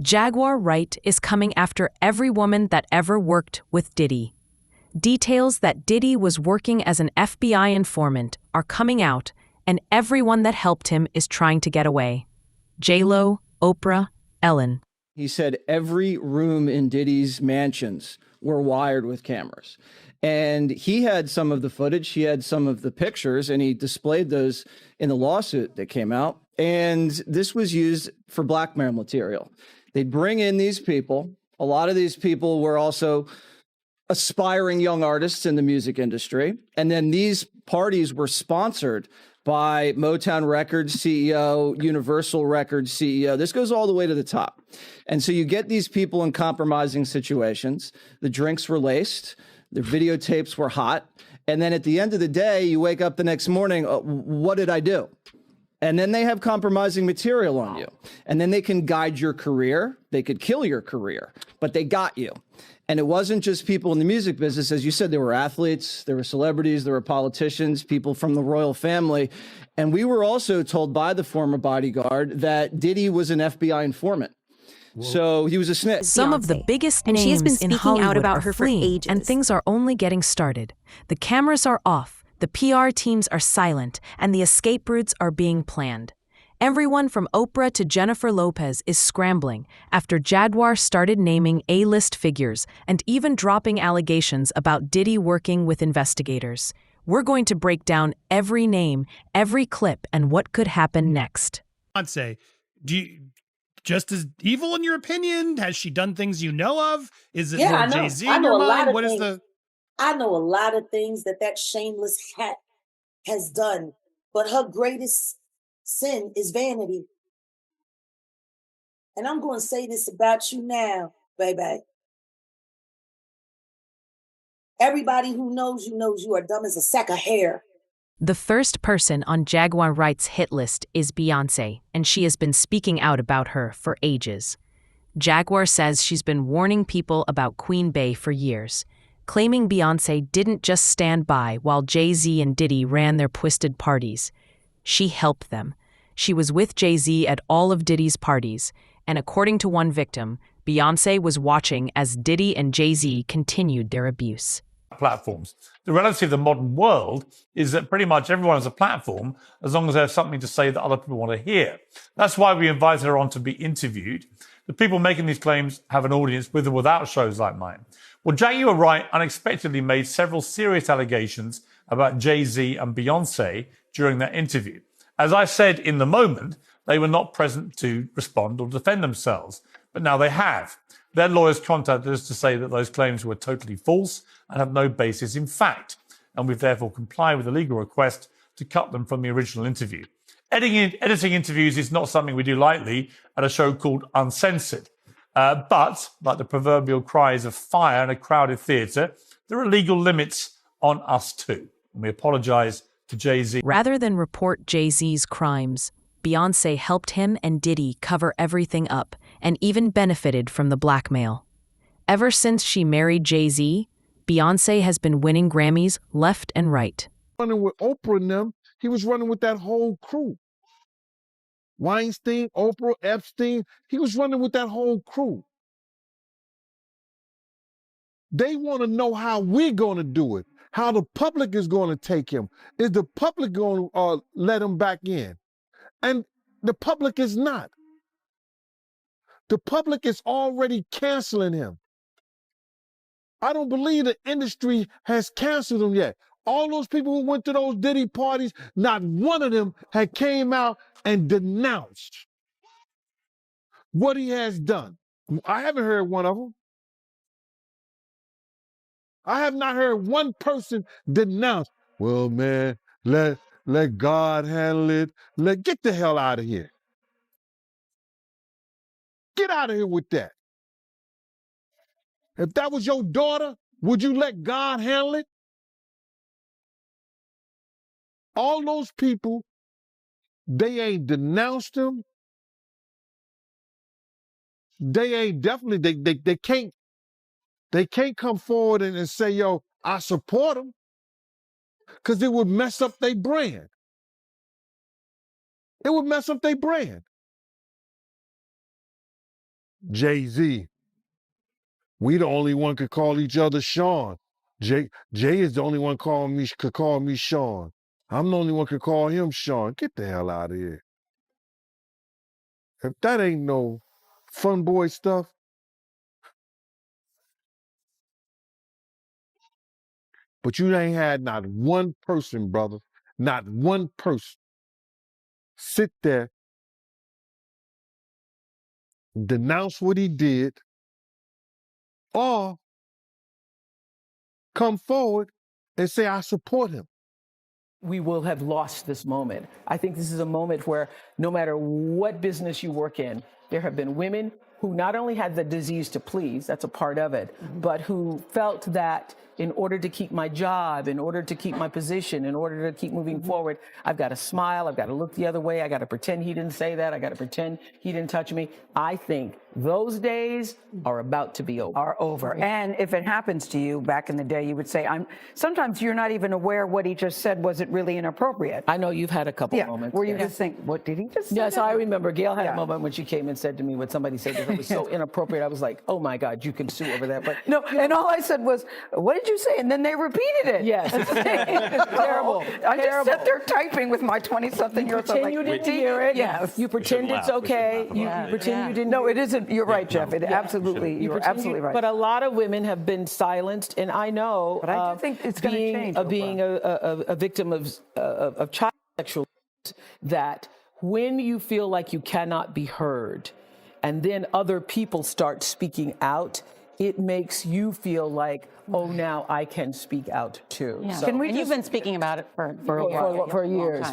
Jaguar Wright is coming after every woman that ever worked with Diddy. Details that Diddy was working as an FBI informant are coming out, and everyone that helped him is trying to get away. J-Lo, Oprah, Ellen. He said every room in Diddy's mansions were wired with cameras. And he had some of the footage, he had some of the pictures, and he displayed those in the lawsuit that came out. And this was used for blackmail material. They'd bring in these people. A lot of these people were also aspiring young artists in the music industry. And then these parties were sponsored by Motown Records CEO, Universal Records CEO. This goes all the way to the top. And so you get these people in compromising situations. The drinks were laced. The videotapes were hot. And then at the end of the day, you wake up the next morning, what did I do? And then they have compromising material on you. And then they can guide your career. They could kill your career, but they got you. And it wasn't just people in the music business. As you said, there were athletes, there were celebrities, there were politicians, people from the royal family. And we were also told by the former bodyguard that Diddy was an FBI informant. Whoa. So he was a snitch. Some of the biggest names she has been in speaking Hollywood out about are her for fleeing, ages. and things are only getting started. The cameras are off, the PR teams are silent, and the escape routes are being planned. Everyone from Oprah to Jennifer Lopez is scrambling after Jaguar started naming A-list figures and even dropping allegations about Diddy working with investigators. We're going to break down every name, every clip, and what could happen next. Beyonce, just as evil in your opinion? Has she done things you know of? Is it more Jay-Z in your mind? What is the... I know a lot of things that shameless hat has done, but her greatest sin is vanity. And I'm going to say this about you now, baby. Everybody who knows you are dumb as a sack of hair. The first person on Jaguar Wright's hit list is Beyoncé, and she has been speaking out about her for ages. Jaguar says she's been warning people about Queen Bey for years, claiming Beyoncé didn't just stand by while Jay-Z and Diddy ran their twisted parties. She helped them. She was with Jay-Z at all of Diddy's parties, and according to one victim, Beyoncé was watching as Diddy and Jay-Z continued their abuse. Platforms. The reality of the modern world is that pretty much everyone has a platform as long as they have something to say that other people want to hear. That's why we invited her on to be interviewed. The people making these claims have an audience with or without shows like mine. Well, Jaguar Wright unexpectedly made several serious allegations about Jay-Z and Beyoncé during that interview. As I said in the moment, they were not present to respond or defend themselves, but now they have. Their lawyers contacted us to say that those claims were totally false and have no basis in fact, and we've therefore complied with the legal request to cut them from the original interview. Editing interviews is not something we do lightly at a show called Uncensored. But, like the proverbial cries of fire in a crowded theatre, there are legal limits on us too. And we apologise to Jay-Z. Rather than report Jay-Z's crimes, Beyoncé helped him and Diddy cover everything up and even benefited from the blackmail. Ever since she married Jay-Z, Beyoncé has been winning Grammys left and right. Running with Oprah and them, he was running with that whole crew. Weinstein, Oprah, Epstein, he was running with that whole crew. They want to know how we're going to do it, how the public is going to take him. Is the public going to let him back in? And the public is not. The public is already canceling him. I don't believe the industry has canceled him yet. All those people who went to those Diddy parties, not one of them had came out and denounced what he has done. I haven't heard one of them. I have not heard one person denounce, well, man, let God handle it. Get the hell out of here. Get out of here with that. If that was your daughter, would you let God handle it? All those people, they ain't denounced him. They ain't definitely, they can't come forward and say, yo, I support him. Because it would mess up their brand. It would mess up their brand. Jay-Z. We the only one could call each other Sean. Jay is the only one could call me Sean. I'm the only one could call him Sean. Get the hell out of here. If that ain't no fun boy stuff, but you ain't had not one person, brother, not one person sit there, denounce what he did, or come forward and say, I support him. We will have lost this moment. I think this is a moment where no matter what business you work in, there have been women who not only had the disease to please, that's a part of it, but who felt that in order to keep my job, in order to keep my position, in order to keep moving forward, I've got to smile, I've got to look the other way, I got to pretend he didn't say that, I got to pretend he didn't touch me. I think those days are about to be over. Are over. And if it happens to you, back in the day, you would say, sometimes you're not even aware what he just said wasn't really inappropriate. I know you've had a couple moments. Where you just think, what did he just say? Yes, I remember Gail had a moment when she came and said to me what somebody said to her was so inappropriate. I was like, oh my God, you can sue over that. But no, and all I said was, what did you say? And then they repeated it. Yes. It's terrible. I just sat there typing with my 20-something-year-old. You pretend you didn't hear it. Yes. You pretend it's okay. You pretend you didn't. No, it isn't. You're right, Jeff. It absolutely, you're absolutely right. But a lot of women have been silenced, and I know. But I do think it's going to change. Being a victim of child sexual abuse, that when you feel like you cannot be heard, and then other people start speaking out, it makes you feel like, oh, now I can speak out too. Yeah. So, You've been speaking about it for years.